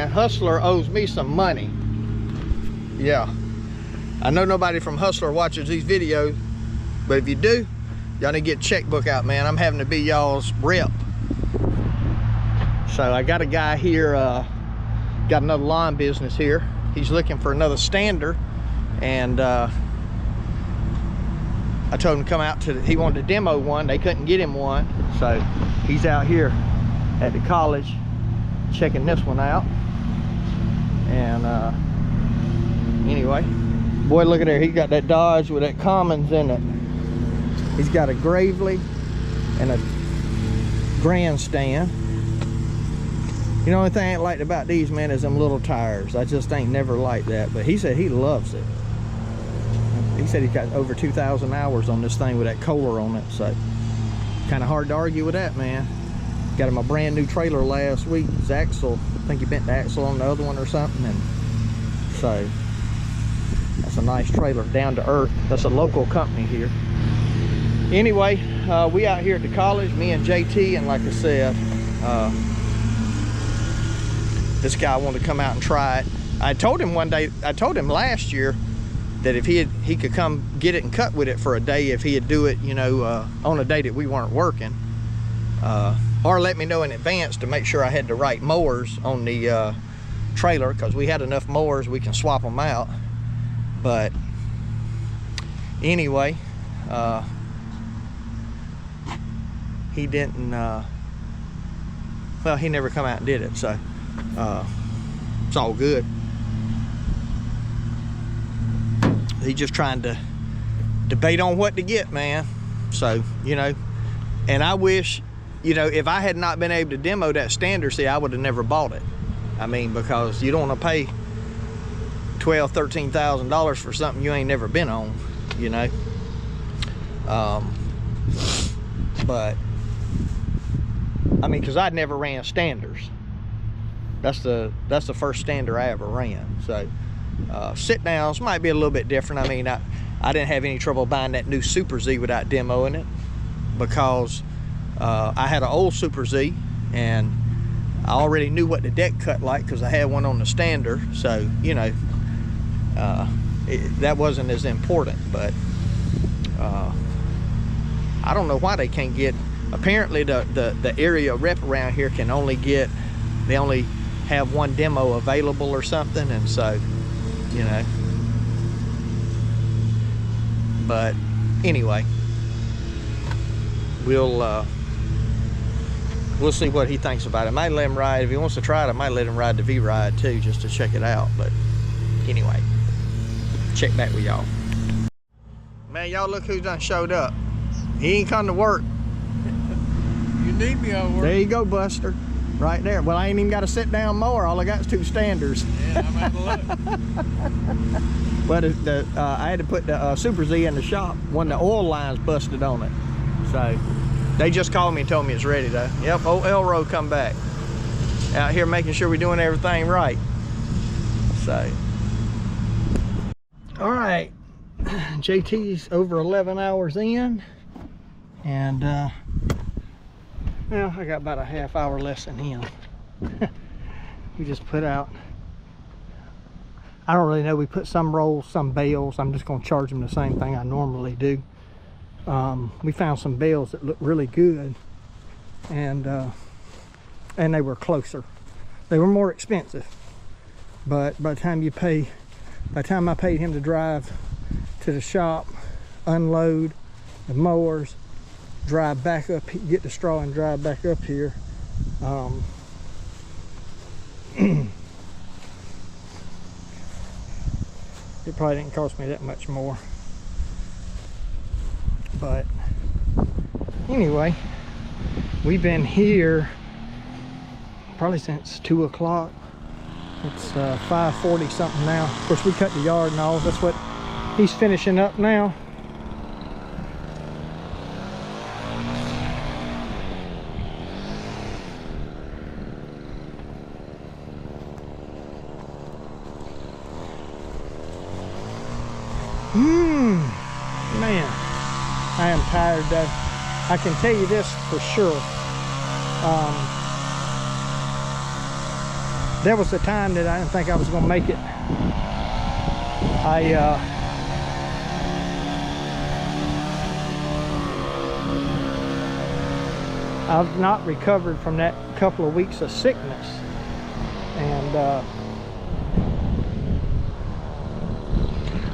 man, Hustler owes me some money. Yeah, I know nobody from Hustler watches these videos, but if you do, y'all need to get a checkbook out, man. I'm having to be y'all's rep. So I got a guy here, got another lawn business here. He's looking for another stander, and I told him to come out to, he wanted to demo one. They couldn't get him one, so he's out here at the college checking this one out. And anyway, boy, look at there. He got that Dodge with that Commons in it. He's got a Gravely and a Grandstand. You know, the only thing I ain't liked about these, man, is them little tires. I just ain't never liked that. But he said he loves it. He said he's got over 2,000 hours on this thing with that Kohler on it. So kind of hard to argue with that, man. Got him a brand new trailer last week. His axle, I think he bent the axle on the other one or something. And so that's a nice trailer, down to earth. That's a local company here. Anyway, we out here at the college, me and JT, and like I said, this guy wanted to come out and try it. I told him one day, I told him last year that if he could come get it and cut with it for a day, if he'd do it, you know, on a day that we weren't working, or let me know in advance to make sure I had the right mowers on the trailer, because we had enough mowers we can swap them out. But anyway, he didn't, well, he never come out and did it, so it's all good. He's just trying to debate on what to get, man. So, you know, and I wish, you know, if I had not been able to demo that stander, see, I would have never bought it. I mean, because you don't want to pay $12,000, $13,000 for something you ain't never been on, you know. But I mean, because I'd never ran standers. That's the first stander I ever ran. So sit downs might be a little bit different. I mean, I didn't have any trouble buying that new Super Z without demoing it, because I had an old Super Z and I already knew what the deck cut like because I had one on the stander. So, you know, that wasn't as important. But I don't know why they can't get, apparently the area rep around here can only get, they only have one demo available or something, and so, you know. But anyway, we'll see what he thinks about it. I might let him ride, if he wants to try it, I might let him ride the V-Ride too, just to check it out. But anyway, check back with y'all. Man, y'all look who done showed up. He ain't come to work. You need me on work. There you go, Buster. Right there. Well, I ain't even got a sit-down mower. All I got is 2 standers. Yeah, I'm out of luck. But I had to put the Super Z in the shop when the oil lines busted on it. So they just called me and told me it's ready though. Yep, old Elro come back. Out here making sure we're doing everything right. So, all right. JT's over 11 hours in. And well, I got about a half hour less than him. We just put out, I don't really know, we put some rolls, some bales. I'm just going to charge them the same thing I normally do. We found some bales that look really good, and they were closer. They were more expensive, but by the time I paid him to drive to the shop, unload the mowers, drive back up, get the straw and drive back up here, it probably didn't cost me that much more. But anyway, we've been here probably since 2 o'clock. It's 5:40 something now. Of course, we cut the yard and all. That's what he's finishing up now. Man, I am tired though. I can tell you this for sure. there was a time that I didn't think I was gonna make it. I've not recovered from that couple of weeks of sickness, and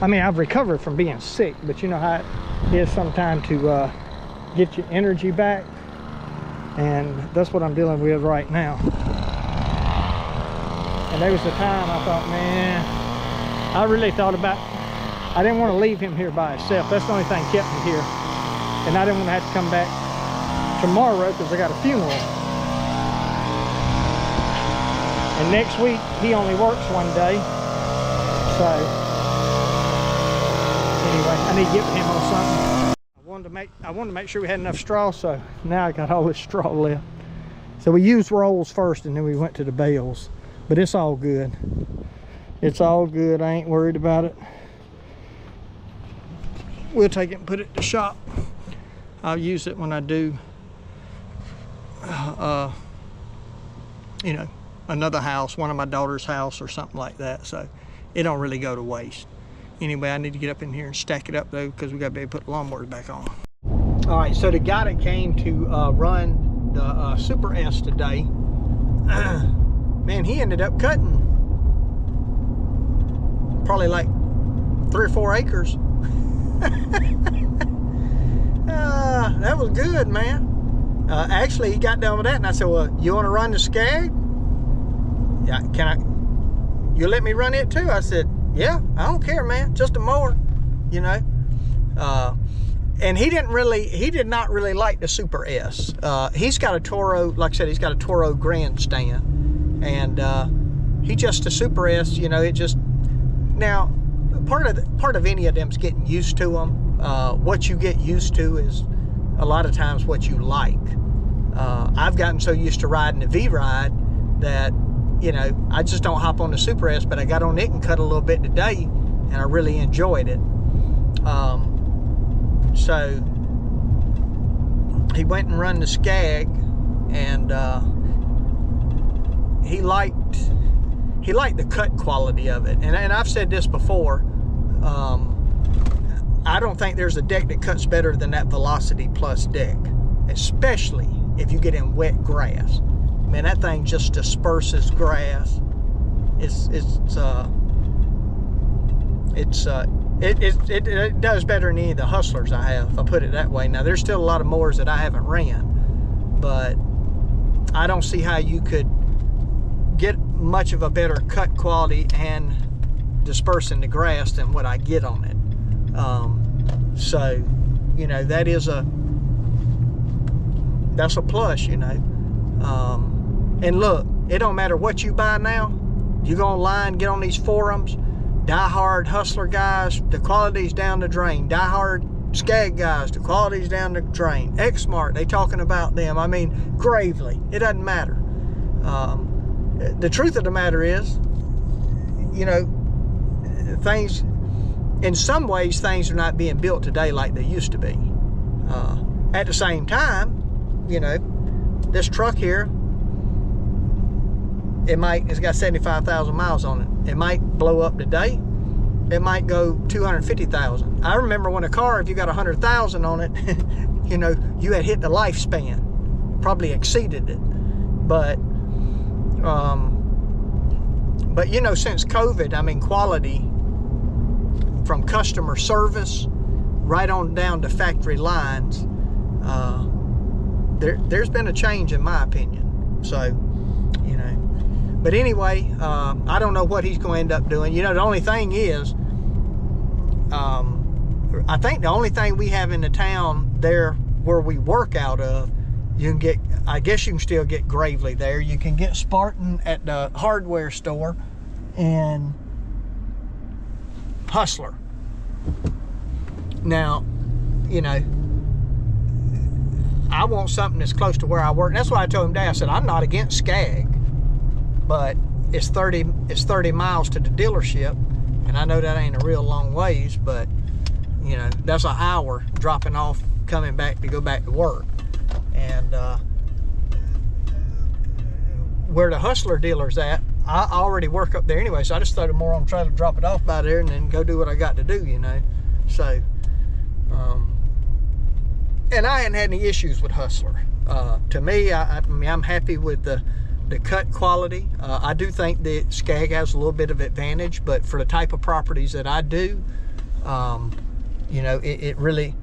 I mean, I've recovered from being sick, but you know how it is sometimes to get your energy back, and that's what I'm dealing with right now. And there was a time I thought, man, I really thought about, I didn't want to leave him here by himself. That's the only thing kept me here, and I didn't want to have to come back tomorrow because I got a funeral. And next week he only works one day, so anyway, I need to get with him on something. I wanted to make sure we had enough straw, so now I got all this straw left. So we used rolls first, and then we went to the bales. But it's all good. It's all good. I ain't worried about it. We'll take it and put it in the shop. I'll use it when I do, you know, another house, one of my daughter's house or something like that. So it don't really go to waste. Anyway, I need to get up in here and stack it up though, because we got to be able to put the lawnmowers back on. All right, so the guy that came to run the Super S today, man, he ended up cutting probably like 3 or 4 acres. That was good, man. Actually, he got done with that, and I said, well, you want to run the Skag? Yeah, you let me run it too? I said, yeah, I don't care, man, just a mower, you know. And he did not really like the Super S. He's got a Toro, like I said, he's got a Toro grandstand, and he just a Super S, you know. It just, now part of any of them's getting used to them. What you get used to is a lot of times what you like. I've gotten so used to riding the V-Ride that, you know, I just don't hop on the Super S, but I got on it and cut a little bit today, and I really enjoyed it. So he went and run the Skag, and he liked the cut quality of it. And I've said this before, I don't think there's a deck that cuts better than that Velocity Plus deck, especially if you get in wet grass. Man, that thing just disperses grass. It does better than any of the Hustlers I have, if I put it that way. Now, there's still a lot of mowers that I haven't ran, but I don't see how you could get much of a better cut quality and dispersing the grass than what I get on it. So, you know, that's a plus, you know. And look, it don't matter what you buy now. You go online, get on these forums, die-hard Hustler guys, the quality's down the drain. Die-hard Skag guys, the quality's down the drain. Exmart, they talking about them. I mean, Gravely, it doesn't matter. The truth of the matter is, you know, things, in some ways, things are not being built today like they used to be. At the same time, you know, this truck here, it's got 75,000 miles on it. It might blow up today. It might go 250,000. I remember when a car, if you got 100,000 on it, you know, you had hit the lifespan, probably exceeded it. But you know, since COVID, I mean, quality from customer service right on down to factory lines, there's been a change in my opinion. So, you know, but anyway, I don't know what he's going to end up doing. You know, the only thing is, I think the only thing we have in the town there where we work out of, you can get, I guess you can still get Gravely there. You can get Spartan at the hardware store and Hustler. Now, you know, I want something that's close to where I work. And that's why I told him today, I said, I'm not against Skag, but it's 30 miles to the dealership. And I know that ain't a real long ways, but you know, that's an hour dropping off, coming back to go back to work. And where the Hustler dealer's at, I already work up there anyway, so I just throw the more on the trailer, drop it off by there, and then go do what I got to do, you know. So, and I hadn't had any issues with Hustler. To me, I mean, I'm happy with the cut quality. I do think that Skag has a little bit of advantage, but for the type of properties that I do, you know, it really,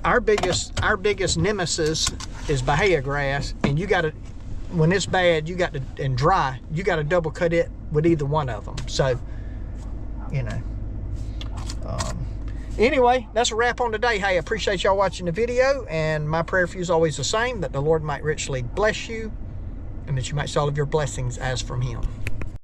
our biggest nemesis is Bahia grass, and you got to, when it's bad, you got to, and dry, you got to double cut it with either one of them. So, you know, anyway, that's a wrap on today. Hey, I appreciate y'all watching the video, and my prayer for you is always the same, that the Lord might richly bless you, and that you might see all of your blessings as from him.